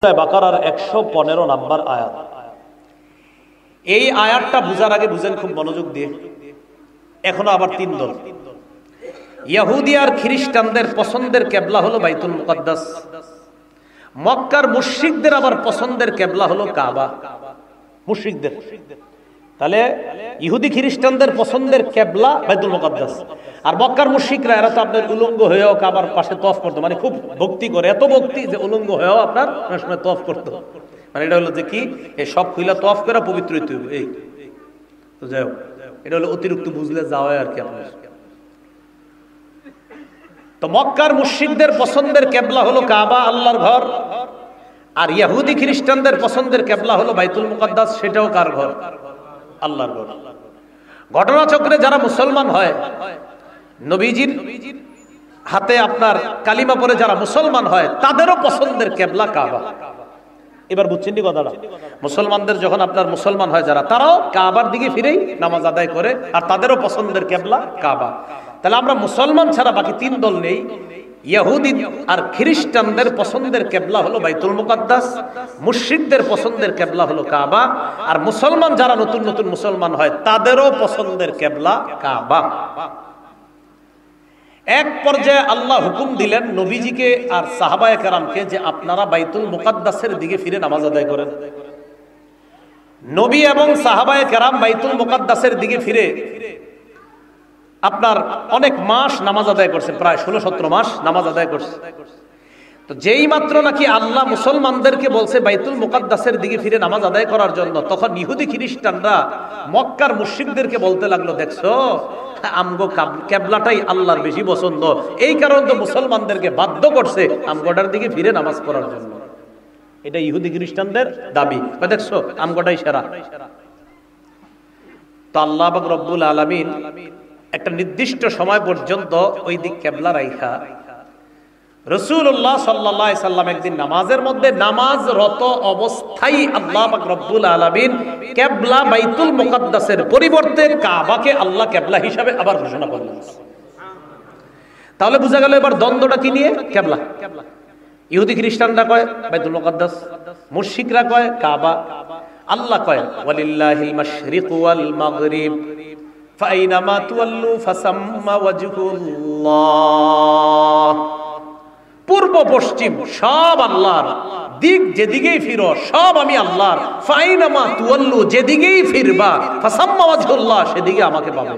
সূরা বাকারার 115 নম্বর আয়াত। এই আয়াতটা বুঝার আগে বুঝেন খুব মনোযোগ দিয়ে। এখনো আবার তিন দল, ইহুদি আর খ্রিস্টানদের পছন্দের কিবলা হলো বাইতুল মুকাদ্দাস, মক্কার মুশরিকদের আবার পছন্দের কিবলা হলো কাবা। মুশরিকদের, তাহলে ইহুদি খ্রিস্টানদের পছন্দের কিবলা বাইতুল মুকাদ্দাস, আর মক্কার মুশরিকরা এরা তো আপনার উলঙ্গ হয়েও কাবার পাশে তওয়াফ করতো, মানে খুব ভক্তি করে, এত ভক্তি যে উলঙ্গ হয়েও আপনার অনেক সময় তওয়াফ করতো। মানে এটা হলো যে কি, এই সব খুইলা তওয়াফ করে পবিত্র হইতে হবে। এই তো যাই হোক, এটা হলো অতিরিক্ত বুঝলে যাওয়ায় আর কি আপনার। তো মক্কার মুশরিকদের পছন্দের কিবলা হলো কাবা, আল্লাহর ঘর, আর ইহুদি খ্রিস্টানদের পছন্দের কিবলা হলো বাইতুল মুকাদ্দাস, সেটাও কার ঘর? আল্লাহর ঘর। ঘটনাচক্রে যারা মুসলমান হয়, নবীজির হাতে আপনার কালিমা পড়ে যারা মুসলমান হয়, তাদেরও পছন্দের কিবলা কাবা। এবার বুঝছেন নি কথাটা? মুসলমানদের যখন আপনার মুসলমান হয় যারা, তারাও কাবার দিকে ফিরেই নামাজ আদায় করে, আর তাদেরও পছন্দের কিবলা কাবা। তাহলে আমরা মুসলমান ছাড়া বাকি তিন দল নেই। ইহুদি আর খ্রিস্টানদের পছন্দের কিবলা হলো বাইতুল মুকাদ্দাস, মুশরিকদের পছন্দের কিবলা হলো কাবা, আর মুসলমান যারা নতুন নতুন মুসলমান হয় তাদেরও পছন্দের কিবলা কাবা। এক পর্যায়ে আল্লাহ হুকুম দিলেন নবীজিকে আর সাহাবায়ে কেরামকে যে আপনারা বাইতুল মুকাদ্দাসের দিকে ফিরে নামাজ আদায় করেন। নবী এবং সাহাবায়ে কেরাম বাইতুল মুকাদ্দাসের দিকে ফিরে আপনার অনেক মাস নামাজ আদায় করছে, প্রায় 16-17 মাস নামাজ আদায় করছে। তো যেই মাত্র নাকি আল্লাহ মুসলমানদেরকে বলছে বাইতুল মুকাদ্দাসের দিকে ফিরে নামাজ আদায় করার জন্য, তখন ইহুদি খ্রিস্টানরা মক্কার মুশরিকদেরকে বলতে লাগলো, দেখছো আমগো কিবলাটাই আল্লাহর বেশি পছন্দ, এই কারণে তো মুসলমানদেরকে বাধ্য করছে আমগোটার দিকে ফিরে নামাজ পড়ার জন্য। এটা ইহুদি খ্রিস্টানদের দাবি, দেখছো আমগোটাই সেরা। তো আল্লাহ পাক রব্বুল আলামিন একটা নির্দিষ্ট সময় পর্যন্ত ওই দিক কিবলা রাইখা রাসূলুল্লাহ সাল্লাল্লাহু আলাইহি সাল্লাম একদিন নামাজের মধ্যে নামাজরত অবস্থায় আল্লাহ পাক রব্বুল আলামিন কিবলা বাইতুল মুকাদ্দাসের পরিবর্তে কাবাকে আল্লাহ কিবলা হিসাবে আবার ঘোষণা করলেন। তাহলে বোঝা গেল এবার দ্বন্দ্বটা কি নিয়ে? কিবলা। ইহুদি খ্রিস্টানরা কয় বাইতুল মুকাদ্দাস, মুশরিকরা কয় কাবা। আল্লাহ কয় ওয়ালিল্লাহিল মাশরিকু ওয়াল মাগরিব ফাইনামা তুওয়াল্লু ফাসাম্মা ওয়াজহুল্লাহ। পূর্ব পশ্চিম সব আল্লাহর, দিক যেদিকেই ফিরো সব আমি আল্লাহর। ফাইনামা তুওয়াল্লু, যেদিকেই ফিরবা ফাসাম্মা ওয়াজহুল্লাহ, সেদিকে আমাকে পাবে।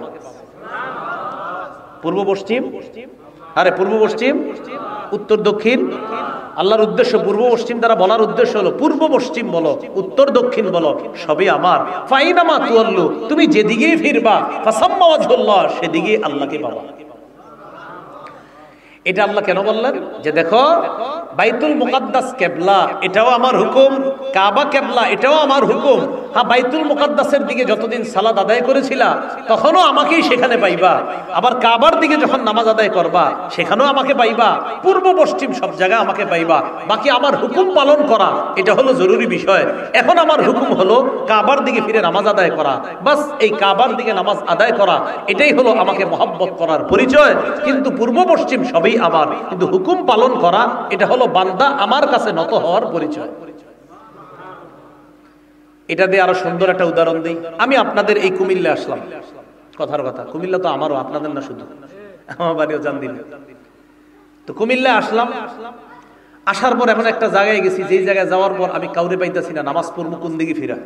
পূর্ব পশ্চিম, আরে পূর্ব পশ্চিম উত্তর দক্ষিণ, আল্লাহর উদ্দেশ্য পূর্ব পশ্চিম দ্বারা বলার উদ্দেশ্য হলো পূর্ব পশ্চিম বলো, উত্তর দক্ষিণ বলো, সবই আমার। ফাইনামা তুওয়াল্লু, তুমি যেদিকেই ফিরবা ফাসাম্মা ওয়াজহুল্লাহ, সেদিকেই আল্লাহকে পাবা। এটা আল্লাহ কেন বললেন? যে দেখো বাইতুল মুকাদ্দাস কিবলা, এটাও আমার হুকুম, কাবা কিবলা, এটাও আমার হুকুম। হ্যাঁ, বাইতুল মুকাদ্দাসের দিকে যতদিন সালাত আদায় করেছিলা তখনও আমাকেই সেখানে পাইবা, আবার কাবার দিকে যখন নামাজ আদায় করবা সেখানেও আমাকে পাইবা, পূর্ব পশ্চিম সব জায়গায় আমাকে পাইবা। বাকি আমার হুকুম পালন করা এটা হলো জরুরি বিষয়। এখন আমার হুকুম হলো কাবার দিকে ফিরে নামাজ আদায় করা, বাস এই কাবার দিকে নামাজ আদায় করা, এটাই হলো আমাকে মহব্বত করার পরিচয়। কিন্তু পূর্ব পশ্চিম সবই আমার, কিন্তু হুকুম পালন করা এটা হলো বান্দা আমার কাছে নত হওয়ার পরিচয়। এটা দিয়ে আরো সুন্দর একটা উদাহরণ দিই। আমি আপনাদের এই কুমিল্লা আসলাম, কথার কথা, কুমিল্লা তো আমারও, আপনাদের না শুধু, আমার বাড়িও জানদিন। তো কুমিল্লা আসলাম, আসার পর এখন একটা জায়গায় গেছি, যেই জায়গায় যাওয়ার পর আমি কাউরে পাইতেছি না, নামাজ পড়বো কোন দিকে ফিরা।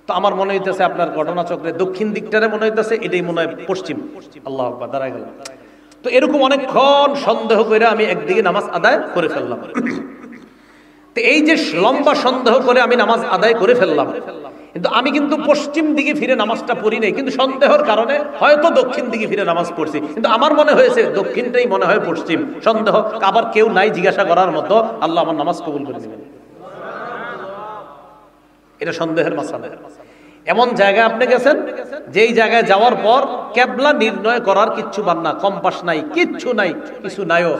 তো আমার মনে হইতেছে আপনার ঘটনাচক্রে দক্ষিণ দিকটারে মনে হইতেছে, এটাই মনে হয় পশ্চিম। আল্লাহু আকবার, দাঁড়ায় গেল। তো এরকম অনেকক্ষণ সন্দেহ করে আমি একদিকে নামাজ আদায় করে ফেললাম। তো এই যে লম্বা সন্দেহ করে আমি নামাজ আদায় করে ফেললাম, কিন্তু আমি কিন্তু পশ্চিম দিকে ফিরে নামাজটা পড়ি নাই, কিন্তু সন্দেহের কারণে হয়তো দক্ষিণ দিকে ফিরে নামাজ পড়ছি, কিন্তু আমার মনে হয়েছে দক্ষিণটাই মনে হয় পশ্চিম। সন্দেহ, আবার কেউ নাই জিজ্ঞাসা করার মতো, আল্লাহ আমার নামাজ কবুল করে নেবেন। এটা সন্দেহের মাসালা। এমন জায়গায় আপনি গেছেন যেই জায়গায় যাওয়ার পর কিবলা নির্ণয় করার কিচ্ছু বান না, কম্পাস নাই, কিচ্ছু নাই, কিছু নাইও,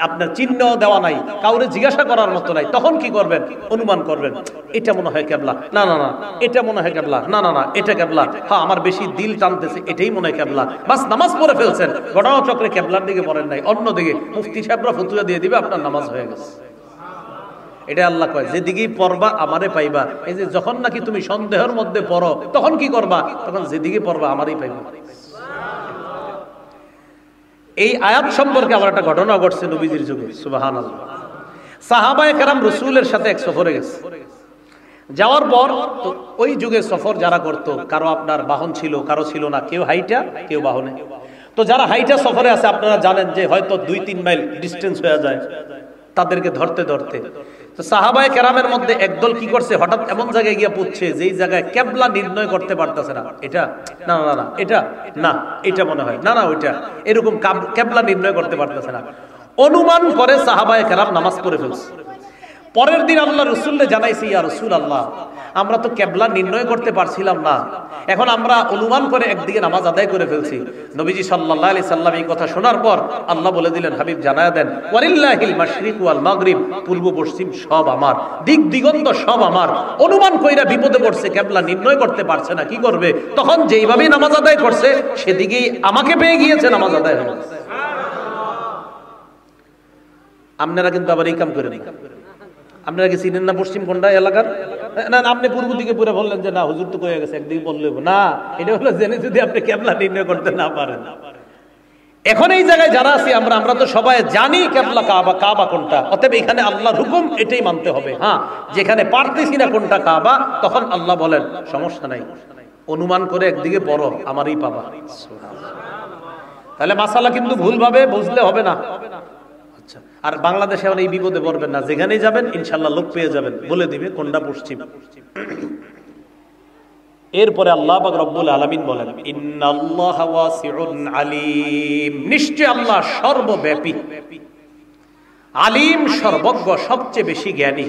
আপনার চিহ্ন দেওয়া নাই, কাউরে জিজ্ঞাসা করার মতো নাই। তখন কি করবেন? অনুমান করবেন, এটা মনে হয় কিবলা, না না না এটা মনে হয় কিবলা, না না না এটা কিবলা, হ্যাঁ আমার বেশি দিল টানতেছে, এটাই মনে হয় কিবলা। বাস নামাজ পড়ে ফেলছেন, ঘটনাচক্রে কিবলার দিকে পড়েন নাই, অন্যদিকে মুফতি সাহেবরা ফতুয়া দিয়ে দিবে, আপনার নামাজ হয়ে গেছে। এটা আল্লাহ কয় যেদিকেই পড়বা আমারে পাইবা। এই যে যখন নাকি তুমি সন্দেহের মধ্যে পড়ো তখন কি করবা? তখন যেদিকে পড়বা আমারই পাইবা। এই আয়াত সম্পর্কে আমার একটা ঘটনা ঘটছে নবীজির যুগে, সুবহানাল্লাহ। সাহাবায়ে কেরাম রাসূলের সাথে এক সফরে গেছে। যাওয়ার পর তো ওই যুগে সফর যারা করতো, কারো আপনার বাহন ছিল, কারো ছিল না, কেউ হাইটা কেউ বাহনে। তো যারা হাইটা সফরে আছে আপনারা জানেন যে হয়তো 2-3 মাইল ডিস্টেন্স হয়ে যায় তাদেরকে ধরতে ধরতে। তো সাহাবায়ে কেরামের মধ্যে একদল কি করছে, হঠাৎ এমন জায়গায় গিয়ে পৌঁছছে যেই জায়গায় কিবলা নির্ণয় করতে পারতেছে না। এটা না না না, এটা না, এটা মনে হয় না, না ওইটা, এরকম কিবলা নির্ণয় করতে পারতেছে না। অনুমান করে সাহাবায়ে কেরাম নামাজ পড়ে ফেলছে। পরের দিন আল্লাহ রাসূলকে জানাইছে, ইয়া রাসূলুল্লাহ, আমরা তো কিবলা নির্ণয় করতে পারছিলাম না, এখন আমরা অনুমান করে একদিকে নামাজ আদায় করে ফেলছি। নবীজি সাল্লাল্লাহু আলাইহি সাল্লাম এই কথা শোনার পর আল্লাহ বলে দিলেন, হাবিব জানায়া দেন, ওয়ালিল্লাহিল মাশরিক ওয়াল মাগরিব, পূর্ব পশ্চিম সব আমার, দিক দিগন্ত সব আমার। অনুমান কইরা বিপদে পড়ছে, কিবলা নির্ণয় করতে পারছে না, কি করবে? তখন যেইভাবে নামাজ আদায় করছে সেদিকেই আমাকে পেয়ে গিয়েছে, নামাজ আদায় হলো। আপনারা কিন্তু আবার এই কাম করে নেই। আপনারা কি চিনেন না পশ্চিম কোনটা এলাকার? না আপনি পূর্ব দিকে পুরো বললেন যে না হুজুর তো কয়ে গেছে একদিকে বললে না, এটা হলো জেনে যদি আপনি কিবলা নির্ণয় করতে না পারেন। এখন এই জায়গায় যারা আছি আমরা তো সবাই জানি কিবলা কাবা, কাবা কোনটা, অতএব এখানে আল্লাহর হুকুম এটাই মানতে হবে। হ্যাঁ, যেখানে পারতেছি না কোনটা কাবা, তখন আল্লাহ বলেন সমস্যা নাই, অনুমান করে একদিকে পড়ো, আমারই পাবা। তাহলে মাসালা কিন্তু ভুলভাবে বুঝলে হবে না। আর বাংলাদেশে এখন এই বিপদে পড়বেন না, যেখানেই যাবেন ইনশাআল্লাহ লোক পেয়ে যাবেন, বলে দিবে কোনটা পশ্চিম। এরপরে আল্লাহ পাক রব্বুল আলামিন বলেন, ইন্নাল্লাহা ওয়াসিউন আলিম, নিশ্চয় আল্লাহ সর্বব্যাপী, আলিম সর্বজ্ঞ, সবচেয়ে বেশি জ্ঞানী।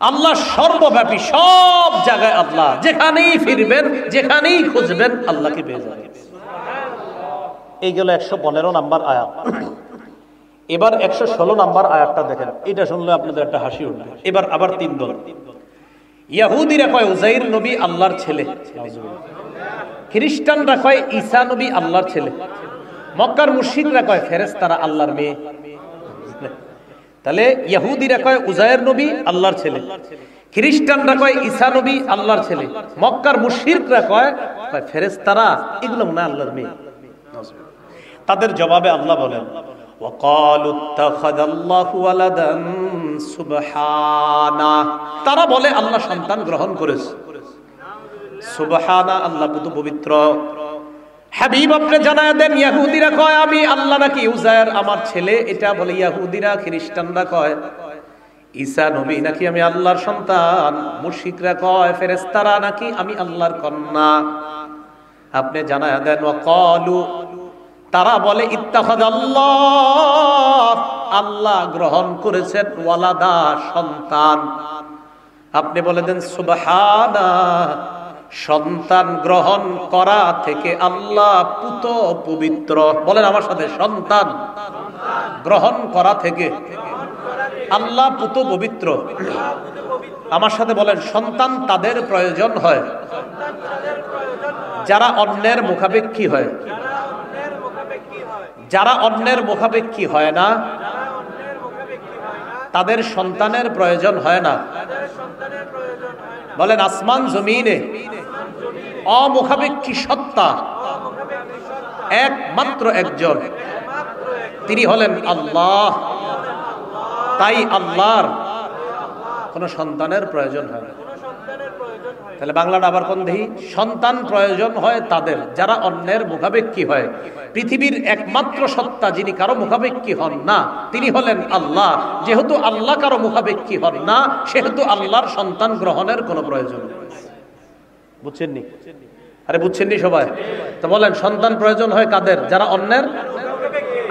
আল্লাহ সর্বব্যাপী, সব জায়গায় আল্লাহ, যেখানেই ফিরবেন যেখানেই খুঁজবেন আল্লাহকে পেয়ে যাবেন। এই গেল 115 নাম্বার আয়াত। এবার 116 নাম্বার আয়াতটা দেখেন, এটা শুনলে আপনাদের একটা হাসি উঠবে। এবার আবার 3 দল। ইহুদিরা কয় উজাইর নবী আল্লাহর ছেলে, খ্রিস্টানরা কয় ঈসা নবী আল্লাহর ছেলে, মক্কার মুশরিকরা কয় ফেরেশতারা আল্লাহর মেয়ে। তাহলে ইহুদিরা কয় উজাইর নবী আল্লাহর ছেলে, খ্রিস্টানরা কয় ঈসা নবী আল্লাহর ছেলে, মক্কার মুশরিকরা কয় ফেরেশতারা এগুলো মনে আল্লাহর মেয়ে। তাদের জবাবে আল্লাহ বলেন, وقالوا اتخذ الله ولدا سبحانه, তারা বলে আল্লাহ সন্তান গ্রহণ করেছে। সুবহানা, আল্লাহ পবিত্র। হাবিব আপনি জানায় দেন, ইহুদিরা কয় আমি আল্লাহ নাকি উজাইর আমার ছেলে, এটা বলে ইহুদিরা। খ্রিস্টানরা কয় ঈসা নবী নাকি আমি আল্লাহর সন্তান, মুশরিকরা কয় ফেরেশতারা নাকি আমি আল্লাহর কন্যা। আপনি জানায় দেন, ওয়াকালু, তারা বলে ইত্তাখাযাল্লাহ, আল্লাহ গ্রহণ করেছেন ওয়ালাদা, সন্তান। আপনি বলে দেন সুবহানা, সন্তান গ্রহণ করা থেকে আল্লাহ পুত পবিত্র। বলেন আমার সাথে, সন্তান গ্রহণ করা থেকে আল্লাহ পুত পবিত্র। আমার সাথে বলেন, সন্তান তাদের প্রয়োজন হয় যারা অন্যের মুখাপেক্ষী হয়, যারা অন্যের মুখাপেক্ষী হয় না তাদের সন্তানের প্রয়োজন হয় না। বলেন আসমান জমিনে অমুখাপেক্ষী সত্তা একমাত্র একজন, তিনি হলেন আল্লাহ। তাই আল্লাহর কোন সন্তানের প্রয়োজন হয় না। তাহলে বাংলাটা আবার কোন দেখি, সন্তান প্রয়োজন হয় তাদের যারা অন্যের মুখাপেক্ষী হয়। পৃথিবীর একমাত্র সত্তা যিনি কারো মুখাপেক্ষী হন না তিনি হলেন আল্লাহ। যেহেতু আল্লাহ কারো মুখাপেক্ষী হন না, সেহেতু আল্লাহর সন্তান গ্রহণের কোনো প্রয়োজন নেই। বুঝছেননি? আরে বুঝছেননি সবাই? তো বলেন, সন্তান প্রয়োজন হয় কাদের? যারা অন্যের।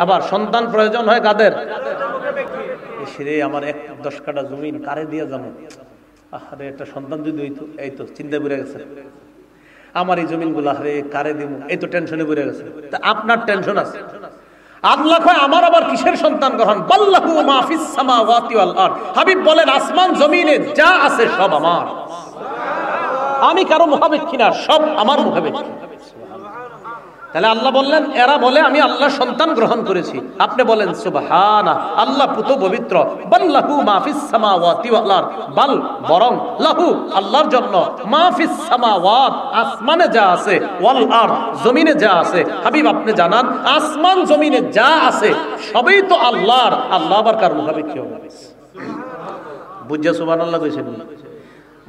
আবার সন্তান প্রয়োজন হয় কাদের? সেরে আমার 10 কাঠা জমিন কারে দিয়ে যাবো? আরে একটা সন্তান যদি হইতো, এই তো চিন্তা করে গেছে, আমার এই জমিনগুলো আরে কারে দিব, এই তো টেনশনে পড়ে গেছে। তা আপনার টেনশন আছে। আল্লাহ কয় আমার আবার কিসের সন্তান গ্রহণ? বাল্লাহু মা ফিস সামাওয়াতি ওয়াল আরদ। হাবিব বলেন আসমান জমিনে যা আছে সব আমার, আমি কারো মুখাপেক্ষী না, সব আমার মুখাপেক্ষী। তাহলে আল্লাহ বললেন এরা বলে আমি আল্লাহ সন্তান গ্রহণ করেছি। আপনি বলেন সুবহানা, আল্লাহ পুত পবিত্র। বাল লাহু মা ফিস সামাওয়াতি ওয়াল আরদ, বাল বরং লাহু আল্লাহর জন্য মা ফিস সামাওয়াত আসমানে যা আছে, ওয়াল আরদ জমিনে যা আছে। হাবিব আপনি জানান আসমান জমিনে যা আছে সবই তো আল্লাহর। আল্লাহ আবার কার মুখাপেক্ষী হবে? বুঝা সুবহানাল্লাহ কইছেন?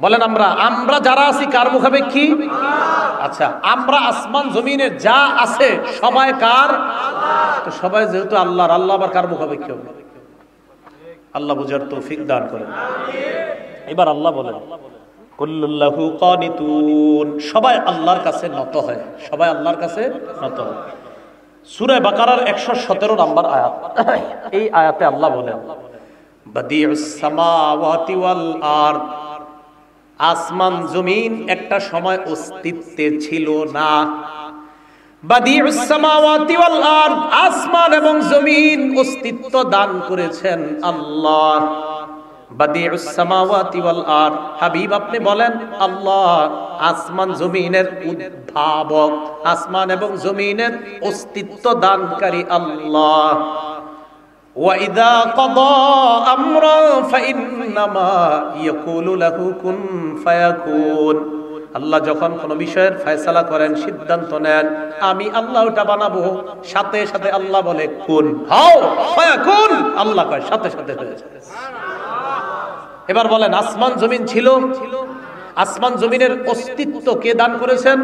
বলেন আমরা যারা আছি কার মুখাপেক্ষী? আচ্ছা, আমরা আসমান জমিনে যা আছে সবাই কার? তো সবাই যেহেতু আল্লাহর, আল্লাহ আবার কার মুখাপেক্ষী হবে? আল্লাহ বুঝার তৌফিক দান করেন। এবার আল্লাহ বলেন কুল্লুল্লাহু কানিতুন, সবাই আল্লাহর কাছে নত হয়, সবাই আল্লাহর কাছে নত হয়। সূরা বাকারার 117 নম্বর আয়াত, এই আয়াতে আল্লাহ বলেন বাদিউস সামাওয়াতি ওয়াল আরদ, আসমান জমিন একটা সময় অস্তিত্বে ছিল না। বাদিউস সামাওয়াতি ওয়াল আরদ, আসমান এবং জমিন অস্তিত্ব দান করেছেন আল্লাহ। বাদিউস সামাওয়াতি ওয়াল আরদ, হাবিব আপনি বলেন আল্লাহ আসমান জমিনের উদ্ভাবক, আসমান এবং জমিনের অস্তিত্ব দানকারী আল্লাহ। وَإِذَا قَضَى أَمْرًا فَإِنَّمَا يَقُولُ لَهُ كُن فَيَكُونُ, আল্লাহ যখন কোন বিষয়ের ফয়সালা করেন, সিদ্ধান্ত নেন, আমি আল্লাহ ওটা বানাবো, সাথে সাথে আল্লাহ বলে কুন হও ফায়াকুন, আল্লাহ কয় সাথে সাথে হয়ে যায়। এবার বলেন আসমান জমিন ছিল, আসমান জমিনের অস্তিত্ব কে দান করেছেন?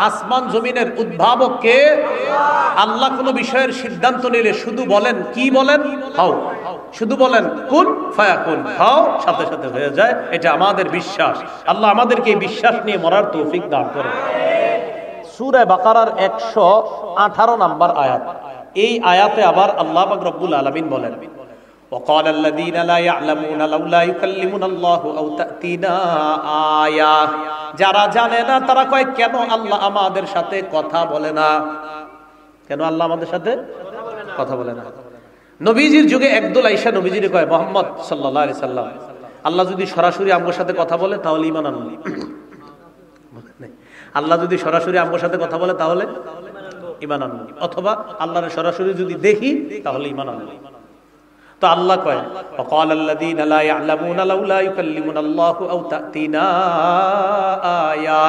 আসমান জমিনের উদ্ভাবক কে? আল্লাহ কোন বিষয়ের সিদ্ধান্ত নিলে শুধু বলেন, কি বলেন? হও। শুধু বলেন কুন ফায়াকুন, হও, সাথে সাথে হয়ে যায়। এটা আমাদের বিশ্বাস। আল্লাহ আমাদেরকে এই বিশ্বাস নিয়ে মরার তৌফিক দান করেন। সূরা বাকারার 118 নম্বর আয়াত, এই আয়াতে আবার আল্লাহ পাক রব্বুল আলামিন বলেন وقال الذين لا يعلمون لولا يكلمنا الله أو تأتينا آية, যারা জানে না তারা কয় কেন আল্লাহ আমাদের সাথে কথা বলে না? কেন আল্লাহ আমাদের সাথে কথা বলে না? নবীজির যুগে একদল আয়েশা নবীজিরে কয় মুহাম্মদ সাল্লাল্লাহু আলাইহি সাল্লাম, আল্লাহ যদি সরাসরি আমার সাথে কথা বলে তাহলে ঈমান আনবো। আল্লাহ যদি সরাসরি আমার সাথে কথা বলে তাহলে ঈমান আনবো, অথবা আল্লাহর সরাসরি যদি দেখি তাহলে ঈমান আনবো। তো আল্লাহ কয় وقال الذين لا يعلمون لولا يكلمنا الله أو تأتينا آية,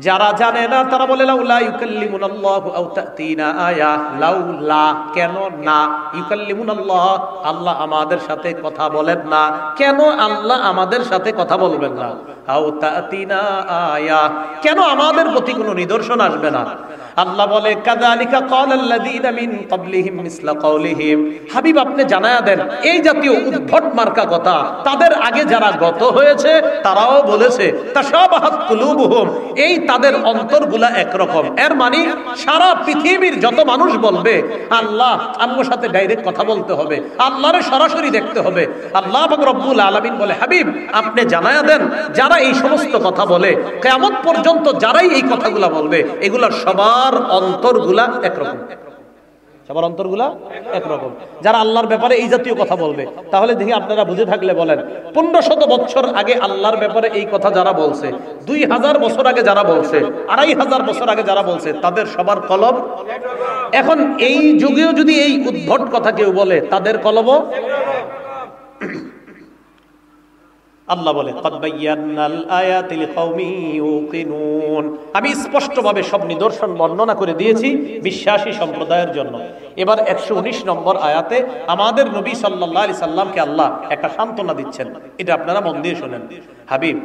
যারা জানে না তারা বলে লাউলা ইউকাল্লিমুনাল্লাহু আও তা'তিনা আয়া, লাউলা কেন না, ইউকাল্লিমুনাল্লাহ আল্লাহ আমাদের সাথে কথা বলেন না, কেন আল্লাহ আমাদের সাথে কথা বলবেন না, আও তা'তিনা আয়া কেন আমাদের প্রতি কোনো নিদর্শন আসবে না। আল্লাহ বলে কাযালিকা ক্বালাল্লাযীনা মিন ক্বাবলিহিম মিসলা ক্বাউলিহিম, হাবিব আপনি জানায়া দেন এই জাতীয় উদ্ভট মার্কা কথা তাদের আগে যারা গত হয়েছে তারাও বলেছে, তাশাবাহাত কুলুবুহুম, এই তাদের অন্তরগুলা একরকম। এর মানে সারা পৃথিবীর যত মানুষ বলবে আল্লাহ আমার সাথে ডাইরেক্ট কথা বলতে হবে, আল্লাহরে সরাসরি দেখতে হবে, আল্লাহ পাক রব্বুল আলামিন বলে হাবিব আপনি জানায়া দেন যারা এই সমস্ত কথা বলে কিয়ামত পর্যন্ত যারাই এই কথাগুলা বলবে এগুলার সবার অন্তরগুলা একরকম, সবার অন্তরগুলা একরকম। যারা আল্লাহর ব্যাপারে এই জাতীয় কথা বলবে, তাহলে দেখি আপনারা বুঝে থাকলে বলেন 1500 বছর আগে আল্লাহর ব্যাপারে এই কথা যারা বলছে, 2000 বছর আগে যারা বলছে, 2500 বছর আগে যারা বলছে, তাদের সবার কলম এখন এই যুগেও যদি এই উদ্ভট কথা কেউ বলে তাদের কলমও। আল্লাহ বলে ক্বাদ বায়্যানাল আয়াতি লিকাওমি ইউকিনুন, আমি স্পষ্টভাবে সব নিদর্শন বর্ণনা করে দিয়েছি বিশ্বাসী সম্প্রদায়ের জন্য। এবার 119 নম্বর আয়াতে আমাদের নবী সাল্লাল্লাহু আলাইহি সাল্লামকে আল্লাহ একটা সান্ত্বনা দিচ্ছেন, এটা আপনারা মন দিয়ে শুনেন। হাবিব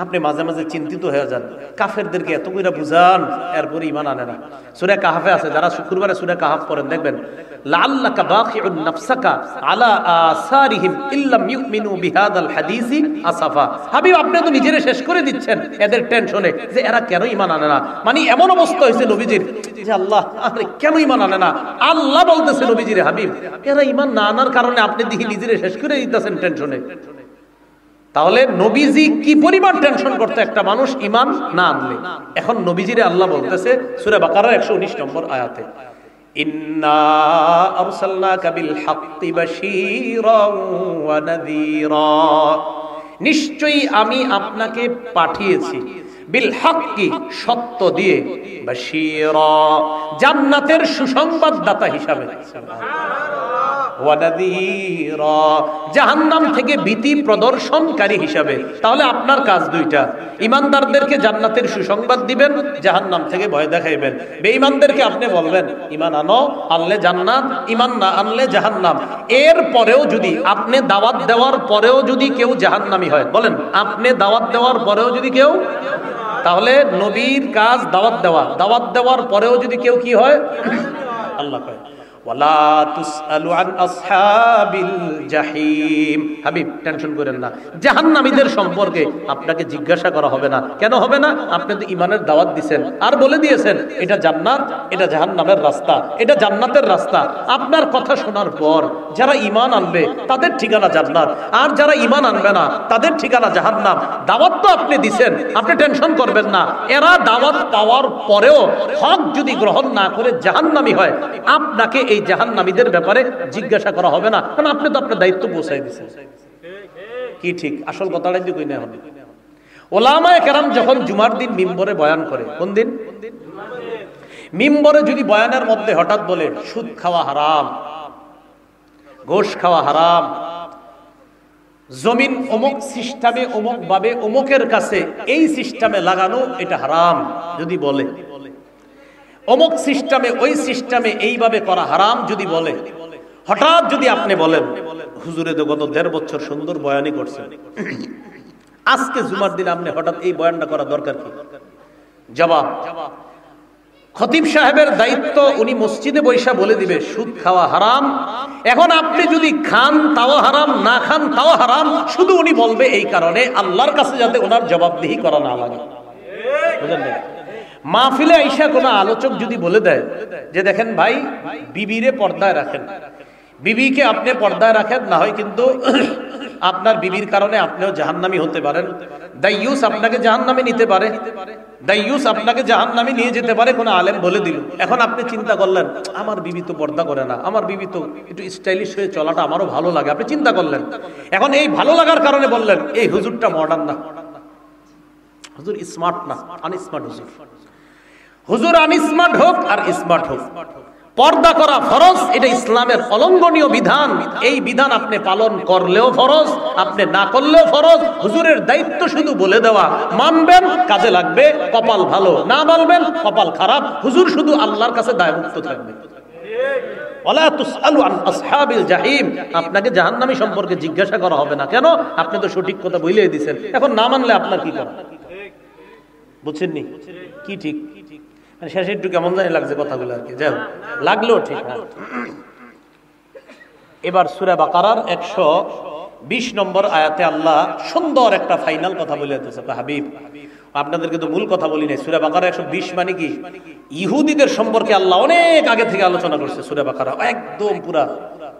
আপনি মাঝে মাঝে চিন্তিত হয়ে যান, কাফেরদেরকে এত কইরা বুঝান এরপরে ঈমান আনে না। সূরা কাহফে আছে, যারা শুক্রবারে সূরা কাহফ পড়েন দেখবেন লাআল্লাকা বাখিউন নাফসাকা আলা আসারিহিম ইল্লাম ইউমিনু বিহাদাল হাদিসি আসাফা। হাবিব আপনি তো নিজেরে শেষ করে দিচ্ছেন এদের টেনশনে যে এরা কেন ঈমান আনে না। মানে এমন অবস্থা হয়েছে নবীজির যে আল্লাহ আরে কেন ঈমান আনে না, আল্লাহ বলতেছে নবীজিরে হাবিব এরা ঈমান না আনার কারণে আপনি দেখি নিজেরে শেষ করে দিতেছেন টেনশনে। তাহলে নবীজি কি পরিমাণ টেনশন করতে একটা মানুষ ঈমান না আনলে। এখন নবীজিরে আল্লাহ বলতেছে সূরা বাকারার 119 নম্বর আয়াতে ইন্না আরসালনাকা বিল হাক্কি বাশীরাও ওয়া নাযীরা, নিশ্চয়ই আমি আপনাকে পাঠিয়েছি বিল হাক্কি, সত্য দিয়ে, বাশীরা, জান্নাতের সুসংবাদদাতা হিসাবে, ওয়া নাযীরা, জাহান্নাম থেকে ভীতি প্রদর্শনকারী হিসাবে। তাহলে আপনার কাজ দুইটা, ঈমানদারদেরকে জান্নাতের সুসংবাদ দিবেন, জাহান্নাম থেকে ভয় দেখাইবেন। বেঈমানদেরকে আপনি বলবেন ঈমান আনো, আনলে জান্নাত, ঈমান না আনলে জাহান্নাম। এর পরেও যদি আপনি দাওয়াত দেওয়ার পরেও যদি কেউ জাহান্নামী হয়, বলেন আপনি দাওয়াত দেওয়ার পরেও যদি কেউ, তাহলে নবীর কাজ দাওয়াত দেওয়া, দাওয়াত দেওয়ার পরেও যদি কেউ কি হয়, আল্লাহ কয় ওয়ালা তুসআলু আন আসহাবিল জাহিম। হাবিব টেনশন করেন না, জাহান্নামীদের সম্পর্কে আপনাকে জিজ্ঞাসা করা হবে না। কেন হবে না? আপনি তো ঈমানের দাওয়াত দিয়েছেন আর বলে দিয়েছেন এটা জান্নাত, এটা জাহান্নামের রাস্তা, এটা জান্নাতের রাস্তা। আপনার কথা শোনার পর যারা ঈমান আনবে তাদের ঠিকানা জান্নাত, আর যারা ঈমান আনবে না তাদের ঠিকানা জাহান্নাম। দাওয়াত তো আপনি দিয়েছেন, আপনি টেনশন করবেন না। এরা দাওয়াত পাওয়ার পরেও হক যদি গ্রহণ না করে জাহান্নামী হয়, আপনাকে এই জাহান্নামীদের ব্যাপারে জিজ্ঞাসা করা হবে না, কারণ আপনি তো আপনার দায়িত্ব পৌঁছাই দিয়েছেন। কি ঠিক? আসল কথাটাই তো কই না হবে। ওলামায়ে কেরাম যখন জুমার দিন মিম্বরে বয়ান করে, কোন দিন? মিম্বরে যদি বয়ানের মধ্যে হঠাৎ বলে সুদ খাওয়া হারাম, ঘোষ খাওয়া হারাম, জমিন অমুক সিস্টেমে, অমুক ভাবে, অমুকের কাছে এই সিস্টেমে লাগানো এটা হারাম যদি বলে, অমুক সিস্টেমে ওই সিস্টেমে এইভাবে করা হারাম যদি বলে, হঠাৎ যদি আপনি বলেন হুজুরে তো গত 1.5 বছর সুন্দর বয়ানই করছেন, আজকে জুমার দিন আপনি হঠাৎ এই বয়ানটা করা দরকার কি? জবাব, খতিব সাহেবের দায়িত্ব, উনি মসজিদে বৈশা বলে দিবে সুদ খাওয়া হারাম। এখন আপনি যদি খান তাও হারাম, না খান তাও হারাম, শুধু উনি বলবে এই কারণে আল্লাহর কাছে যাতে ওনার জবাবদিহি করা না লাগে। বুঝলেন? মাহফিলে আইসা কোন আলোচক যদি বলে দেয় যে দেখেন ভাই, বিবিরে পর্দায় রাখেন, বিবিকে আপনি পর্দায় রাখেন, না হয় কিন্তু আপনার বিবির কারণে আপনিও জাহান্নামী হতে পারেন, দাইয়ুস আপনাকে জাহান্নামে নিতে পারে, দাইয়ুস আপনাকে জাহান্নামে নিয়ে যেতে পারে, কোন আলেম বলে দিল। এখন আপনি চিন্তা করলেন আমার বিবি তো পর্দা করে না, আমার বিবি তো একটু স্টাইলিশ হয়ে চলাটা আমারও ভালো লাগে, আপনি চিন্তা করলেন। এখন এই ভালো লাগার কারণে বললেন এই হুজুরটা মডার্ন না, হুজুর স্মার্ট না, আনস্মার্ট হুজুর। হুজুর আনস্মার্ট হোক আর স্মার্ট হোক, পর্দা করা ফরজ, এটা ইসলামের অলঙ্ঘনীয় বিধান। এই বিধান আপনি পালন করলেও ফরজ, আপনি না করলেও ফরজ। হুজুরের দায়িত্ব শুধু বলে দেওয়া, মানবেন কাজে লাগবে, কপাল ভালো, না মানবেন কপাল খারাপ। হুজুর শুধু আল্লাহর কাছে দায়মুক্ত থাকবে। ওয়ালা তুসআলু আন আসহাবিল জাহিম, আপনাকে জাহান্নামী সম্পর্কে জিজ্ঞাসা করা হবে না। কেন? আপনি তো সঠিক কথা বলেই দিয়েছেন, এখন না মানলে আপনার কি করা? বুঝছেননি? কি ঠিক? শেষে একটু কেমন জানি লাগছে কথাগুলো আর কি, যাই লাগলো ঠিক। এবার সূরা বাকারার 120 নম্বর আয়াতে আল্লাহ সুন্দর একটা ফাইনাল কথা বলে দিতেছে। হাবিব, আপনাদেরকে তো মূল কথা বলি নাই। সূরা বাকারা 120 মানে কি? ইহুদিদের সম্পর্কে আল্লাহ অনেক আগে থেকে আলোচনা করছে। সূরা বাকারা একদম পুরা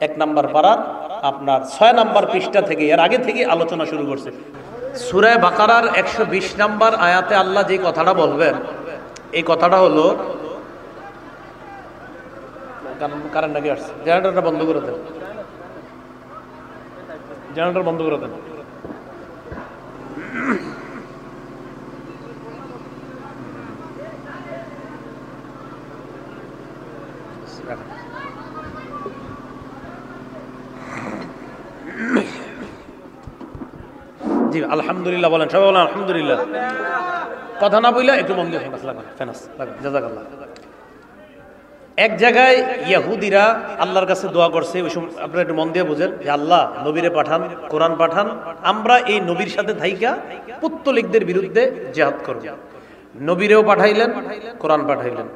1 নাম্বার পারার আপনার 6 নাম্বার পৃষ্ঠা থেকে, এর আগে থেকে আলোচনা শুরু করছে। সূরা বাকারার 120 নাম্বার আয়াতে আল্লাহ যে কথাটা বলবেন, এই কথাটা হলো, কারেন্ট নাকি আসছে, জেনারেটরটা বন্ধ করে দেন, জেনারেটর বন্ধ করে দেন। জি আলহামদুলিল্লাহ বলেন, সবাই বলেন আলহামদুলিল্লাহ। কথা না বইলা একটু মন দিয়ে ফেনাস জাযাকাল্লাহ। এক জায়গায় ইহুদিরা আল্লাহর কাছে দোয়া করছে, ওই সময় আপনারা একটু মন দিয়ে বুঝেন যে আল্লাহ নবীরে পাঠান, কোরআন পাঠান, আমরা এই নবীর সাথে থাইকা পুত্তলিকদের বিরুদ্ধে জিহাদ করব। নবীরেও পাঠাইলেন, কোরআন পাঠাইলেন।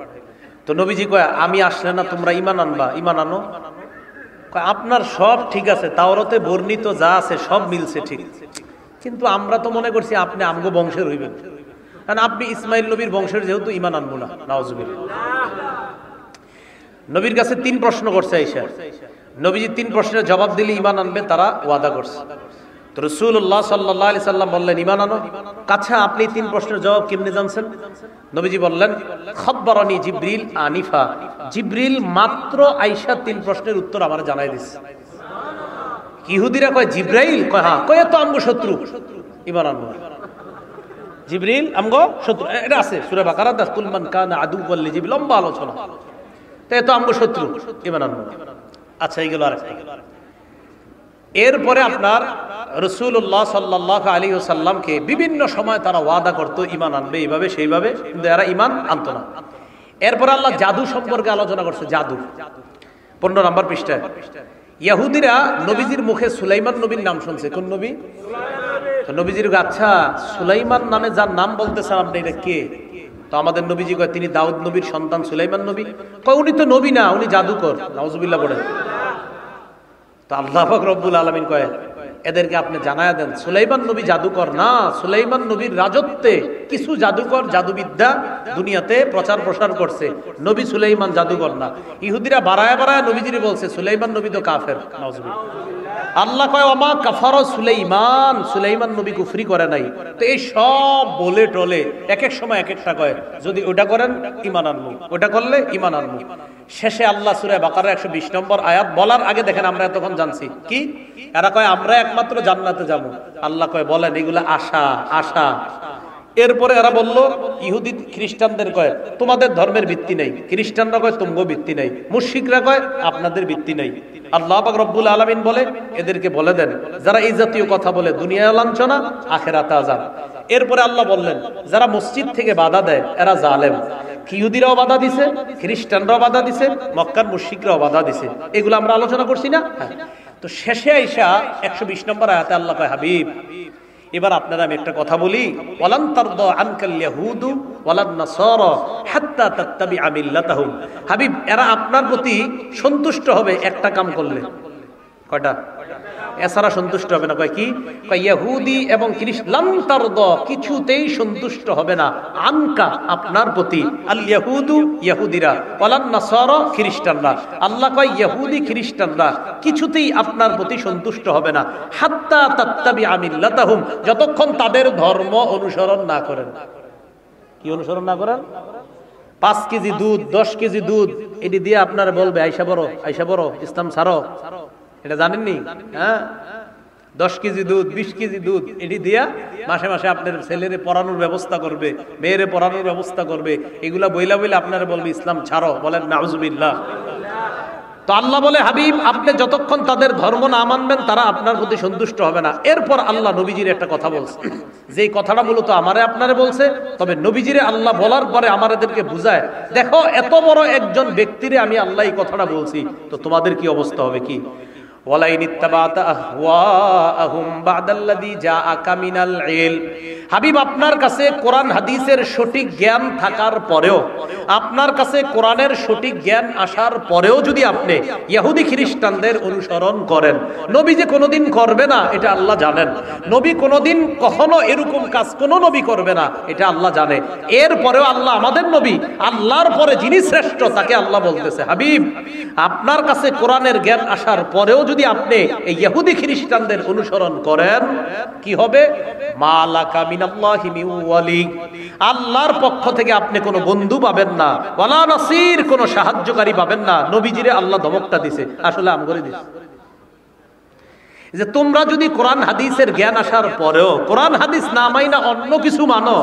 তো নবীজি কয় আমি আসলে না তোমরা ঈমান আনবা, ঈমান আনো। আপনার সব ঠিক আছে, তাওরাতে বর্ণিত যা আছে সব মিলছে ঠিক, কিন্তু আমরা তো মনে করছি আপনি আমগো বংশের হইবেন, কারণ আপনি ইসমাইল নবীর বংশের, যেহেতু ঈমান আনবো না। নাউজুবিল্লাহ। নবীর কাছে 3 প্রশ্ন করছে আয়েশা। নবীজি 3 প্রশ্নের জবাব দিলে ঈমান আনবে, তারা ওয়াদা করছে। তো রাসূলুল্লাহ সাল্লাল্লাহু আলাইহি সাল্লাম বললেন ঈমান আনো। আচ্ছা আপনি 3 প্রশ্নের জবাব কেমনে জানছেন? নবীজি বললেন খাববারানি জিবরিল আনিফা, জিবরিল মাত্র আয়েশা 3 প্রশ্নের উত্তর আমারে জানাই দিছে। ইহুদিরা কয় জিবরাইল? কয় হ্যাঁ। কয় তো আমগো শত্রু। ঈমান আনবো না। জিবরিল আমগো শত্রু, এটা আছে সূরা বাকারা 10 কুল মান কানা আদুওয়াল লিজিবরিল, লম্বা আলোচনা। তাই তো আমগো শত্রু, ঈমান আনবো না। আচ্ছা এইগুলো আরেকটা। এরপরে আপনার রাসূলুল্লাহ সাল্লাল্লাহু আলাইহি ওয়াসাল্লামকে বিভিন্ন সময় তারা ওয়াদা করতো ঈমান আনবে এইভাবে সেইভাবে, কিন্তু এরা ঈমান আনতো না। এরপর আল্লাহ জাদু সম্পর্কে আলোচনা করছে। জাদু 15 নম্বর পৃষ্ঠায়। ইহুদিরা নবীজির মুখে সুলাইমান নবীর নাম শুনছে। কোন নবী? তো নবীজির আচ্ছা সুলাইমান নামে যার নাম বলতেছেন আপনি, এটা কে? তো আমাদের নবীজি কয় তিনি দাউদ নবীর সন্তান সুলাইমান নবী। কয় উনি তো নবী না, উনি জাদুকর। নাউজুবিল্লাহ বলেন। তো আল্লাহ পাক রব্বুল আলামিন কয় এদেরকে আপনি জানায়া দেন সুলাইমান নবী জাদুকর না, সুলাইমান নবীর রাজত্বে কিছু জাদুকর জাদুবিদ্যা দুনিয়াতে প্রচার প্রসার করছে, নবী সুলাইমান জাদুকর না। ইহুদিরা বাড়ায় বাড়ায় নবীজিরে বলছে সুলাইমান নবী তো কাফের। নাউজুবিল্লাহ। আল্লাহ কয় ওমা কাফারা সুলাইমান, সুলাইমান নবী কুফরি করে নাই। তো এই সব বলে টলে এক এক সময় এক একটা কয়, যদি ওটা করেন ঈমান আনবো, ওটা করলে ঈমান আনবো। শেষে আল্লাহ সূরা বাকারা 120 নম্বর আয়াত বলার আগে দেখেন আমরা তখন জানছি কি, এরা কয় আমরা একমাত্র জান্নাতে যাব। আল্লাহ কয় বলেন এগুলা আশা আশা। এরপরে এরা বলল ইহুদি খ্রিস্টানদের কয় তোমাদের ধর্মের ভিত্তি নাই, খ্রিস্টানরা কয় তোমগো ভিত্তি নাই, মুশরিকরা কয় আপনাদের ভিত্তি নাই। আল্লাহ পাক রব্বুল আলামিন বলে এদেরকে বলে দেন যারা এই জাতীয় কথা বলে দুনিয়ায় লাঞ্ছনা আখিরাতে আযাব। এরপরে আল্লাহ বললেন যারা মসজিদ থেকে বাধা দেয় এরা জালেম। ইহুদিরাও বাধা দিছে, খ্রিস্টানরাও বাধা দিছে, মক্কার মুশরিকরাও বাধা দিছে। এগুলো আমরা আলোচনা করছি না? তো শেষে আইসা 120 নম্বর আয়াতে আল্লাহ কয় হাবিব এবার আপনারা আমি একটা কথা বলি, ওয়ালান তারদা আনকাল ইয়াহুদু ওয়ালান নাসারা হাত্তা তাত্তাবিআ মিল্লাতাহুম। হাবিব এরা আপনার প্রতি সন্তুষ্ট হবে একটা কাম করলে। কয়টা? এছাড়া সন্তুষ্ট হবে না। কয় কি? কয় ইহুদি এবং খ্রিস্টান তারদা কিছুতেই সন্তুষ্ট হবে না আনকা আপনার প্রতি, আল ইয়াহুদু ইহুদিরা ওয়ালান নাসারা খ্রিস্টানরা। আল্লাহ কয় ইহুদি খ্রিস্টানরা কিছুতেই আপনার প্রতি সন্তুষ্ট হবে না হাত্তা তাত্তাবিআ মিল্লাতাহুম, যতক্ষণ তাদের ধর্ম অনুসরণ না করেন। কি অনুসরণ না করেন? 5 কেজি দুধ 10 কেজি দুধ এটি দিয়ে আপনারা বলবে আইসা বড় ইসলাম ছাড়ো, এটা জানেননি? হ্যাঁ 10 কেজি দুধ 20 কেজি দুধ এটি দিয়া মাসে মাসে আপনার ছেলেরে পড়ানোর ব্যবস্থা করবে, মেয়েরে পড়ানোর ব্যবস্থা করবে, এগুলা বইলা বইলা আপনারা বলবে ইসলাম ছাড়ো। বলেন নাউজুবিল্লাহ। তো আল্লাহ বলে হাবিব আপনি যতক্ষণ তাদের ধর্ম না মানবেন তারা আপনার প্রতি সন্তুষ্ট হবে না। এরপর আল্লাহ নবীজির একটা কথা বলছে, যে কথাটা মূলত আমারে আপনারে বলছে, তবে নবীজিরে আল্লাহ বলার পরে আমাদেরকে বুঝায় দেখো এত বড় একজন ব্যক্তিরে আমি আল্লাহ এই কথাটা বলছি, তো তোমাদের কি অবস্থা হবে কি? হাবিব আপনার কাছে কোরআন হাদিসের সঠিক জ্ঞান থাকার পরেও, আপনার কাছে কোরআনের সঠিক জ্ঞান আসার পরেও যদি আপনি ইহুদি খ্রিস্টানদের অনুসরণ করেন, নবী যে কোনোদিন করবে না এটা আল্লাহ জানেন, নবী কোনোদিন কখনো এরকম কাজ কোন নবী করবে না এটা আল্লাহ জানে। এরপরেও আল্লাহ আমাদের নবী, আল্লাহর পরে যিনি শ্রেষ্ঠ তাকে আল্লাহ বলতেছে হাবিব আপনার কাছে কোরআনের জ্ঞান আসার পরেও যদি আপনি এই ইহুদি খ্রিস্টানদের অনুসরণ করেন কি হবে? মালাকা মিনাল্লাহি মিন ওয়ালি, আল্লাহর পক্ষ থেকে আপনি কোনো বন্ধু পাবেন না, ওয়ালা নাসির কোনো সাহায্যকারী পাবেন না। নবীজিরে আল্লাহ ধমকটা দিছে, আসলে আম করে দিছে যে তোমরা যদি কোরআন হাদিসের জ্ঞান আসার পরেও কোরআন হাদিস না মাইনা অন্য কিছু মানো,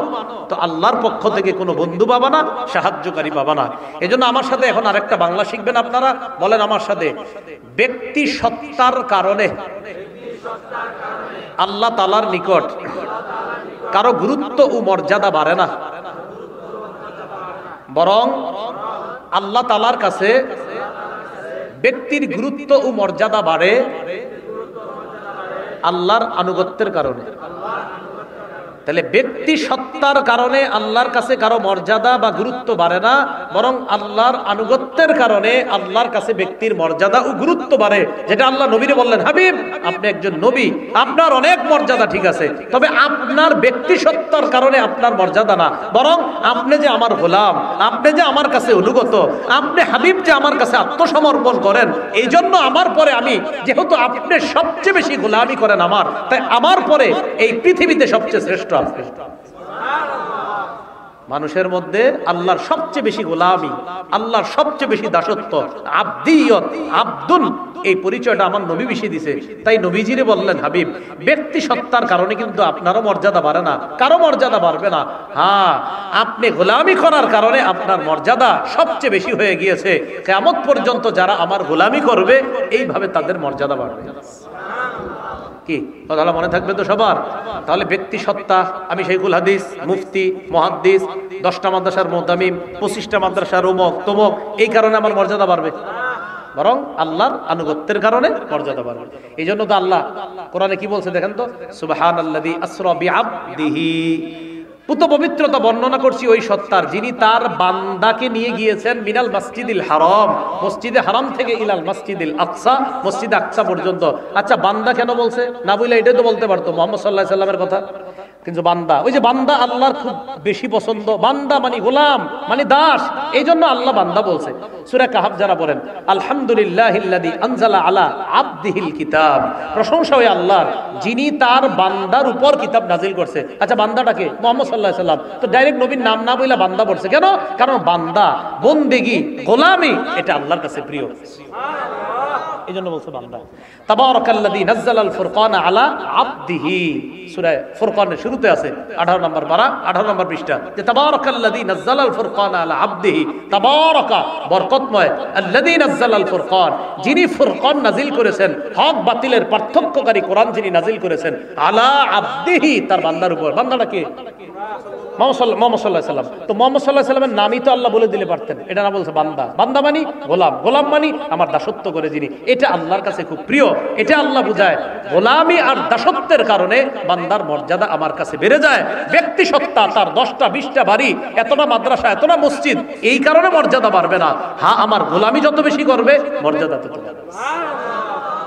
তো আল্লাহর পক্ষ থেকে কোনো বন্ধু পাবা না, সাহায্যকারী পাবা না। এজন্য আমার সাথে এখন আরেকটা বাংলা শিখবেন আপনারা, বলেন আমার সাথে, ব্যক্তি সত্তার কারণে আল্লাহ তাআলার নিকট কারো গুরুত্ব ও মর্যাদা বাড়ে না, বরং আল্লাহ তাআলার কাছে ব্যক্তির গুরুত্ব ও মর্যাদা বাড়ে আল্লাহর আনুগত্যের কারণে। তাহলে ব্যক্তি সত্তার কারণে আল্লাহর কাছে কারো মর্যাদা বা গুরুত্ব বাড়ে না, বরং আল্লাহর আনুগত্যের কারণে আল্লাহর কাছে ব্যক্তির মর্যাদা ও গুরুত্ব বাড়ে। যেটা আল্লাহ নবীরে বললেন হাবিব আপনি একজন নবী, আপনার অনেক মর্যাদা ঠিক আছে, তবে আপনার ব্যক্তি সত্তার কারণে আপনার মর্যাদা না, বরং আপনি যে আমার গোলাম, আপনি যে আমার কাছে অনুগত, আপনি হাবিব যে আমার কাছে আত্মসমর্পণ করেন, এই জন্য আমার পরে আমি, যেহেতু আপনি সবচেয়ে বেশি গোলামি করেন আমার, তাই আমার পরে এই পৃথিবীতে সবচেয়ে শ্রেষ্ঠ আপনি। মানুষের মধ্যে আল্লাহর সবচেয়ে বেশি গোলামি, আল্লাহর সবচেয়ে বেশি দাসত্ব, আব্দিয়ত, আব্দুল, এই পরিচয়টা আমার নবী বেশি দিছে। তাই নবীজিরে বললেন, হাবিব, ব্যক্তি সত্তার কারণে কিন্তু আপনারও মর্যাদা বাড়ে না, কারো মর্যাদা বাড়বে না। হ্যাঁ, আপনি গোলামি করার কারণে আপনার মর্যাদা সবচেয়ে বেশি হয়ে গিয়েছে। কিয়ামত পর্যন্ত যারা আমার গোলামি করবে এইভাবে তাদের মর্যাদা বাড়বে। কি কথাটা মনে থাকবে তো সবার? তাহলে ব্যক্তি সত্তা, আমি শাইখুল হাদিস, মুফতি, মুহাদ্দিস, 10টা মাদ্রাসার মুতামিম, 25টা মাদ্রাসার অমুক তমুক, এই কারণে আমার মর্যাদা বাড়বে? বরং আল্লাহর আনুগত্যের কারণে মর্যাদা বাড়বে। এই জন্য তো আল্লাহ কোরআনে কি বলছে দেখেন তো, সুবহানাল্লাযী আসরা বিআবদিহি, পুত পবিত্রতা বর্ণনা করছি ওই সত্তার যিনি তার বান্দাকে নিয়ে গিয়েছেন মিনাল মসজিদিল হারাম, মসজিদে হারাম থেকে ইলাল মসজিদিল আকসা, মসজিদে আকসা পর্যন্ত। আচ্ছা, বান্দা কেন বলছে? না বলে এটাই তো বলতে পারতো মুহাম্মদ সাল্লাল্লাহু আলাইহি সাল্লামের কথা। কিন্তু বান্দা, ওই যে বান্দা আল্লাহর খুব বেশি পছন্দ, বান্দা মানে গোলাম মানে দাস, এই জন্য আল্লাহ বান্দা বলছে। সূরা কাহফ যারা পড়েন, আলহামদুলিল্লাহিল্লাযী আনজালা আলা আবদিহিল কিতাব, প্রশংসা হয় আল্লাহর যিনি তার বান্দার উপর কিতাব নাজিল করছে। আচ্ছা, বান্দাটাকে মুহাম্মদ সাল্লাল্লাহু আলাইহি সাল্লাম, তো ডাইরেক্ট নবীর নাম না বইলা বান্দা পড়ছে কেন? কারণ বান্দা, বন্দেগী, গোলামি এটা আল্লাহর কাছে প্রিয়, এই জন্য বলছে বান্দা। তাবারাকাল্লাযী নাযালাল ফুরকানা আলা আবদিহি, সূরা ফুরকানের শুরুতে আছে 18 নম্বর পারা 18 নম্বর পৃষ্ঠা, যে তাবারাকাল্লাযী নাযালাল ফুরকানা আলা আবদিহি, তাবারাকা বরকতময়, আল্লাযী নাযালাল ফুরকান, যিনি ফুরকান নাজিল করেছেন, হক বাতিলের পার্থক্যকারী কোরআন যিনি নাজিল করেছেন, আলা আবদিহি, তার বান্দার উপর। বান্দাটা কে? মুহাম্মদ সাল্লাল্লাহু আলাইহি সাল্লাম। তো মুহাম্মদ সাল্লাল্লাহু আলাইহি সাল্লামের নামই তো আল্লাহ বলে দিলে পারতেন, এটা না বলছে বান্দা। বান্দা মানি গোলাম, গোলাম মানি আমার দাসত্ব করে যিনি, এটা আল্লাহর কাছে খুব প্রিয়। এটা আল্লাহ বুঝায় গোলামি আর দাসত্বের কারণে বান্দার মর্যাদা আমার কাছে বেড়ে যায়। ব্যক্তি সত্তা, তার 10টা 20টা বাড়ি, এতটা মাদ্রাসা, এতটা মসজিদ, এই কারণে মর্যাদা বাড়বে না। হ্যাঁ, আমার গোলামি যত বেশি করবে মর্যাদা তত বাড়বে।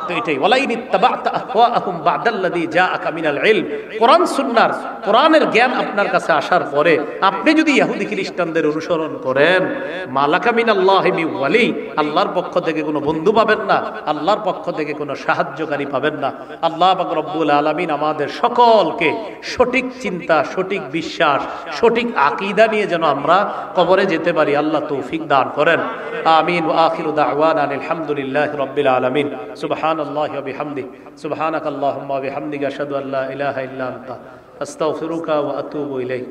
তো এটাই ওয়ালাইন ইত্তাবা'তা আহওয়াআহুম বা'দাল্লাযী জাআকা মিনাল ইলম, কোরআন সুন্নাহর, কোরআনের জ্ঞান আপনার কাছে আসার পরে আপনি যদি ইহুদি খ্রিস্টানদের অনুসরণ করেন, মালাকা মিনাল্লাহি মিন ওয়ালি, আল্লাহর পক্ষ থেকে কোনো বন্ধু পাবেন না, আল্লাহর পক্ষ থেকে কোনো সাহায্যকারী পাবেন না। আল্লাহ পাক রব্বুল আলামিন আমাদের সকলকে সঠিক চিন্তা, সঠিক বিশ্বাস, সঠিক আকীদা নিয়ে যেন আমরা কবরে যেতে পারি, আল্লাহ তৌফিক দান করেন। আমিন। ওয়া আখিরু দাওয়ানা আলহামদুলিল্লাহি রাব্বিল আলামিন। সুবহানাল্লাহি ওয়া বিহামদিহি, সুবহানাকাল্লাহুম্মা ওয়া বিহামদিকা আশহাদু আল লা ইলাহা ইল্লা আনতা আস্তাগফিরুকা ওয়া আতুবু ইলাইক।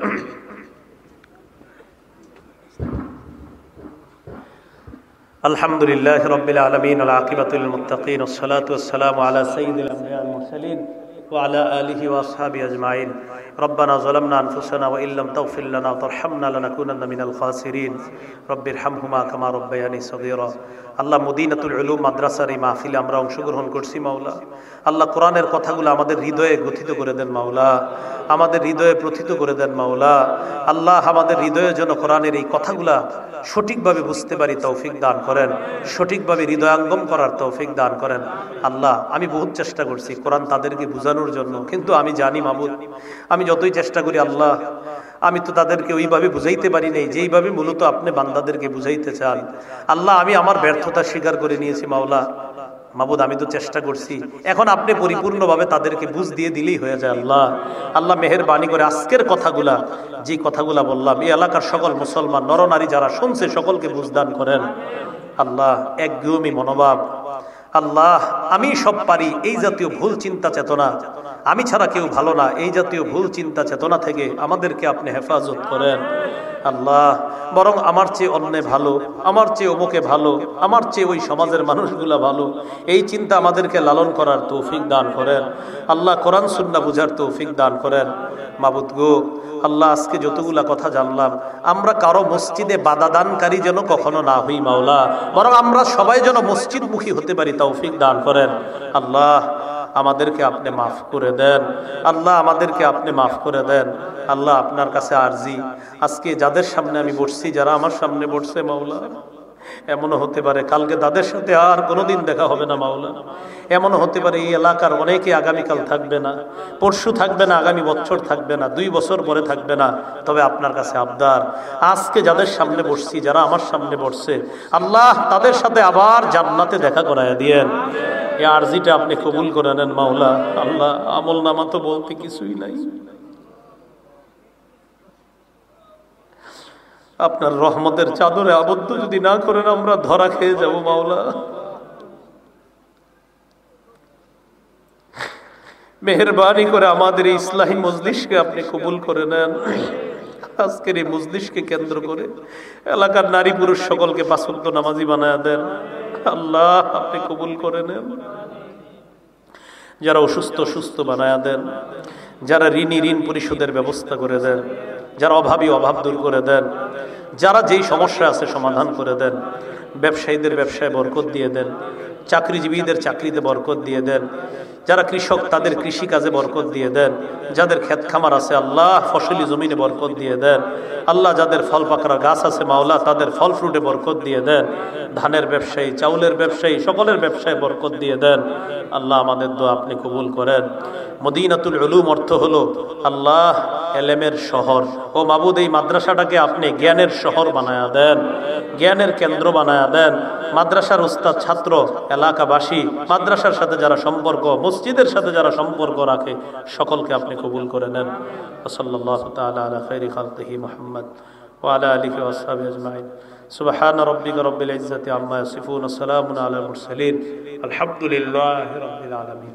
আলহামদুলিল্লাহি রাব্বিল আলামিন ওয়াল আকিবাতু লিল মুত্তাকিন ওয়াস সালাতু ওয়াস সালামু আলা সাইয়্যিদিল আমবিয়া ওয়াল মুরসালিন ওয়া আলা আলিহি ওয়া আসহাবিহি আজমাইন। রব্বানা যালামনা আনফুসানা ওয়া ইল্লাম তাগফির লানা ওয়া তারহামনা লানাকুনান্না মিনাল খাসিরিন। রব্বিরহামহুমা কামা রাব্বায়ানি সগীরা। আল্লাহ, মদিনাতুল উলুম মাদ্রাসার এই মাহফিলে আমরা অংশগ্রহণ করছি মাওলা। আল্লাহ, কোরআনের কথাগুলো আমাদের হৃদয়ে গথিত করে দেন মাওলা, আমাদের হৃদয়ে প্রথিত করে দেন মাওলা। আল্লাহ, আমাদের হৃদয়ে যেন কোরআনের এই কথাগুলা সঠিকভাবে বুঝতে পারি তৌফিক দান করেন, সঠিকভাবে হৃদয়াঙ্গম করার তৌফিক দান করেন। আল্লাহ, আমি বহুত চেষ্টা করছি কোরআন তাদেরকে বোঝানোর জন্য, কিন্তু আমি জানি মাবুদ, আমি যতই চেষ্টা করি আল্লাহ, আমি তো তাদেরকে ওইভাবে বুঝাইতে পারি নাই যেইভাবে মূলত আপনি বান্দাদেরকে বুঝাইতে চান। আল্লাহ, আমি আমার ব্যর্থতা স্বীকার করে নিয়েছি মাওলা। মাবুদ, আমি তো চেষ্টা করছি, এখন আপনি পরিপূর্ণভাবে তাদেরকে বুঝ দিয়ে দিলেই হয়ে যায়। আল্লাহ, আল্লাহ মেহেরবানি করে আজকের কথাগুলা, যে কথাগুলা বললাম, এই এলাকার সকল মুসলমান নরনারী যারা শুনছে সকলকে বুঝদান করেন। আল্লাহ, একদমই মনোভাব, আল্লাহ আমি সব পারি, এই জাতীয় ভুল চিন্তা চেতনা, আমি ছাড়া কেউ ভালো না, এই জাতীয় ভুল চিন্তা চেতনা থেকে আমাদেরকে আপনি হেফাজত করেন। আল্লাহ, বরং আমার চেয়ে অন্যে ভালো, আমার চেয়ে অমুকে ভালো, আমার চেয়ে ওই সমাজের মানুষগুলা ভালো, এই চিন্তা আমাদেরকে লালন করার তৌফিক দান করেন। আল্লাহ, কোরআন সুন্নাহ বুঝার তৌফিক দান করেন। মাবুদ গো, আল্লাহ, আজকে যতগুলা কথা জানলাম, আমরা কারো মসজিদে বাধা দানকারী যেন কখনো না হই মাওলা, বরং আমরা সবাই যেন মসজিদমুখী হতে পারি তৌফিক দান করেন। আল্লাহ, আমাদেরকে আপনি মাফ করে দেন। আল্লাহ, আমাদেরকে আপনি মাফ করে দেন। আল্লাহ, আপনার কাছে আরজি, আজকে যাদের সামনে আমি বসছি, যারা আমার সামনে বসছে মাওলা, এমনও হতে পারে কালকে তাদের সাথে আর কোনোদিন দেখা হবে না মাওলা। এমনও হতে পারে এই এলাকার অনেকে আগামীকাল থাকবে না, পরশু থাকবে না, আগামী বছর থাকবে না, 2 বছর পরে থাকবে না। তবে আপনার কাছে আবদার, আজকে যাদের সামনে বসছি, যারা আমার সামনে বসছে, আল্লাহ তাদের সাথে আবার জান্নাতে দেখা করায় দিয়েন। এই আরজিটা আপনি কবুল করে নেন মাওলা। আল্লাহ, আমল নামা তো বলতে কিছুই নাই। আপনার রহমতের চাদরে আবদ্ধ যদি না করেন আমরা ধরা খেয়ে যাব মাওলা। মেহেরবানি করে আমাদের এই ইসলাহী মজলিসকে আপনি কবুল করে নেন। আজকের এই মজলিসকে কেন্দ্র করে এলাকার নারী পুরুষ সকলকে পাঁচ ওয়াক্ত নামাজি বানায় দেন আল্লাহ, আপনি কবুল করে নেন। যারা অসুস্থ সুস্থ বানায় দেন, যারা ঋণী ঋণ পরিশোধের ব্যবস্থা করে দেন, যারা অভাবী অভাব দূর করে দেন, যারা যেই সমস্যা আছে সমাধান করে দেন, ব্যবসায়ীদের ব্যবসায় বরকত দিয়ে দেন, চাকরিজীবীদের চাকরিতে বরকত দিয়ে দেন, যারা কৃষক তাদের কৃষি কাজে বরকত দিয়ে দেন, যাদের ক্ষেত খামার আছে আল্লাহ ফসলি জমিনে বরকত দিয়ে দেন আল্লাহ, যাদের ফল পাকড়া গাছ আছে মাওলা তাদের ফল ফ্রুটে বরকত দিয়ে দেন, ধানের ব্যবসায়ী চাউলের ব্যবসায়ী সকলের ব্যবসায় বরকত দিয়ে দেন আল্লাহ। আমাদের দোয়া আপনি কবুল করেন। মদিনাতুল উলুম অর্থ হলো আল্লাহ এলেমের শহর। ও মাবুদ, এই মাদ্রাসাটাকে আপনি জ্ঞানের শহর বানায়া দেন, জ্ঞানের কেন্দ্র বানায়া দেন। মাদ্রাসার উস্তাদ ছাত্র এলাকাবাসী, মাদ্রাসার সাথে যারা সম্পর্ক, মসজিদের সাথে যারা সম্পর্ক রাখে সকলকে আপনি কবুল করে নেন। সাল্লাল্লাহু তাআলা আলা খায়রি খালকিহি মুহাম্মদ ওয়া আলা আলিহি ওয়া আসহাবিহি আজমাইন। সুবহান রাব্বিকা রাব্বিল ইজ্জাতি আম্মা ইয়াসিফুন ওয়া সালামুন আলাল মুরসালিন আলহামদুলিল্লাহি রাব্বিল আলামিন।